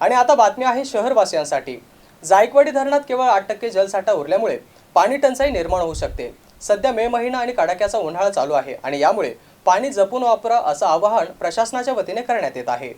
आणि आता बातमी आहे शहरवासियांसाठी। जायकवाडी धरणात केवळ 8% जलसाठा उरल्यामुळे पाणी टंचाई निर्माण होऊ शकते। सध्या मे महिना आणि कडाक्याचा उन्हाळा चालू आहे आणि यामुळे पाणी जपून वापरा असं आवाहन प्रशासनाच्या वतीने करण्यात येत आहे।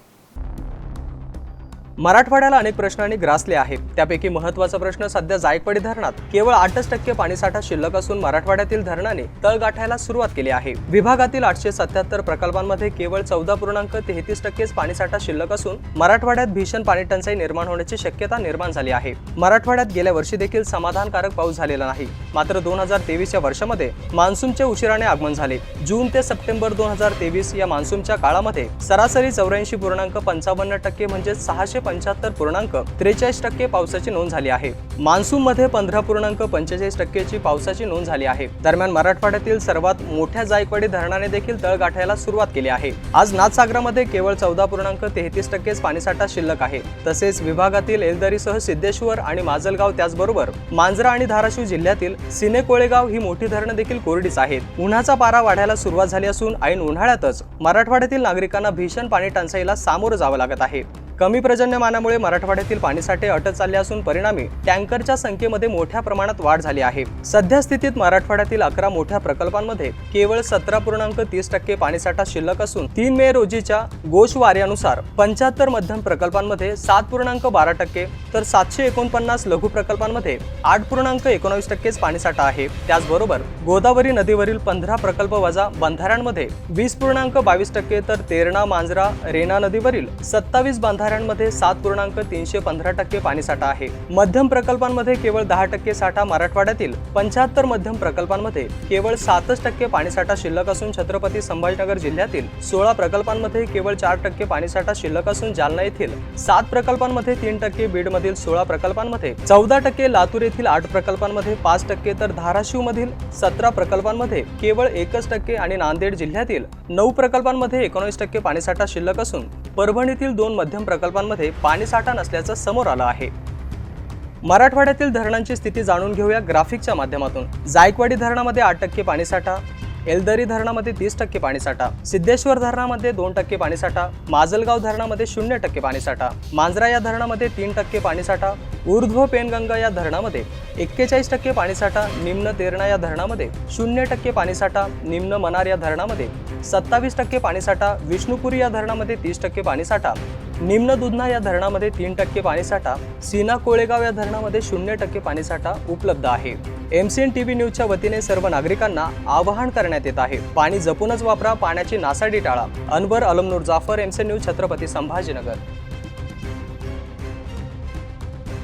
मराठवाड्याला अनेक प्रश्नांनी ग्रासले आहेत। त्यापैकी महत्त्वाचा प्रश्न सध्या जायकवाडी धरणात केवळ 8% पाणीसाठा शिल्लक असून मराठवाड्यातील धरणाने तळ गाठायला सुरुवात केली आहे। विभागातील 877 प्रकल्पांमध्ये केवळ 14.33% पाणीसाठा शिल्लक असून मराठवाड्यात भीषण पाणी टंचाई निर्माण होण्याची शक्यता निर्माण झाली आहे। मराठवाड्यात गेल्या वर्षी देखील समाधानकारक पाऊस झालेला नाही। मात्र 2023 या वर्षामध्ये मान्सूनचे उशिराने आगमन झाले। जून ते सप्टेंबर 2023 या मान्सूनच्या काळामध्ये सरासरी 84.55% म्हणजे 675.43% पावसाची नोंद झाली आहे। मान्सूनमध्ये 15.45% पावसाची नोंद झाली आहे। दरम्यान मराठवाड्यातील सर्वात मोठ्या जायकवाडी धरणाने देखील तळ गाठायला सुरुवात केली आहे। आज नाथसागरामध्ये केवळ 14.33% पाणीसाठा शिल्लक आहे। तसेच विभागातील एलदरीसह सिद्धेश्वर आणि माजलगाव त्याचबरोबर मांजरा आणि धाराशिव जिल्ह्यातील सिनेकोळेगाव ही मोठी धरणं देखील कोरडीच आहेत। उन्हाचा पारा वाढायला सुरुवात झाली असून ऐन उन्हाळ्यातच मराठवाड्यातील नागरिकांना भीषण पाणी टंचाईला सामोरं जावं लागत आहे। कमी पर्जन्यमानामुळे मराठवाड्यातील पाणीसाठे अटत चालले असून परिणामी टँकरच्या संख्येमध्ये मोठ्या प्रमाणात वाढ झाली आहे। सध्या स्थितीत मराठवाड्यातील 11 मोठ्या प्रकल्पांमध्ये केवळ 17.30% पाणीसाठा शिल्लक असून 3 मे रोजीच्या गोषवाऱ्यानुसार 75 मध्यम प्रकल्पांमध्ये 7.12% तर 749 लघु प्रकल्पांमध्ये 8.19% पाणीसाठा आहे। त्याचबरोबर गोदावरी नदीवरील 15 प्रकल्प वजा बंधाऱ्यांमध्ये 20.22% तर तेरणा मांजरा रेणा नदीवरील 27 बंधाऱ्यांमध्ये 7.315% पाणीसाठा आहे। मध्यम प्रकल्पांमध्ये केवळ 10% साठा मराठवाड्यातील 75 मध्यम प्रकल्पांमध्ये केवळ 7% पाणीसाठा शिल्लक असून छत्रपती संभाजीनगर जिल्ह्यातील 16 प्रकल्पांमध्ये केवळ 4% पाणीसाठा शिल्लक असून जालना येथील 7 प्रकल्पांमध्ये 3%, बीडमधील 16 प्रकल्पांमध्ये 14%, लातूर येथील 8 प्रकल्पांमध्ये 5% तर धाराशिव मधील 17 प्रकल्पांमध्ये केवळ 1% आणि नांदेड जिल्ह्यातील 9 प्रकल्पांमध्ये 19% पाणीसाठा शिल्लक असून परभणीतील 2 मध्यम प्रकल्पांमध्ये पाणीसाठा नसल्याचं समोर आलं आहे। मराठवाड्यातील धरणांची स्थिती जाणून घेऊया ग्राफिकच्या माध्यमातून। जायकवाडी धरणामध्ये 8% पाणीसाठा, एलदरी धरणामध्ये 30% पाणीसाठा, सिद्धेश्वर धरणामध्ये 2% पाणीसाठा, माजलगाव धरणामध्ये 0% पाणीसाठा, मांजरा या धरणामध्ये 3% पाणीसाठा, ऊर्ध्व पेनगंगा या धरणामध्ये 41% पाणीसाठा, निम्न तेरणा या धरणामध्ये 0% पाणीसाठा, निम्न मनार या धरणामध्ये 27% पाणीसाठा, विष्णुपुरी या धरणामध्ये 30% पाणीसाठा, निम्न दुधना या धरणामध्ये 3% पाणीसाठा, सीना कोळेगाव या धरणामध्ये 0% पाणीसाठा उपलब्ध आहे। MCN TV न्यूजच्या वतीने सर्व नागरिकांना आवाहन करण्यात येत आहे, पाणी जपूनच वापरा, पाण्याची नासाडी टाळा। Anwar Almanur Jafar, MCN news, Chhatrapati Sambhajinagar.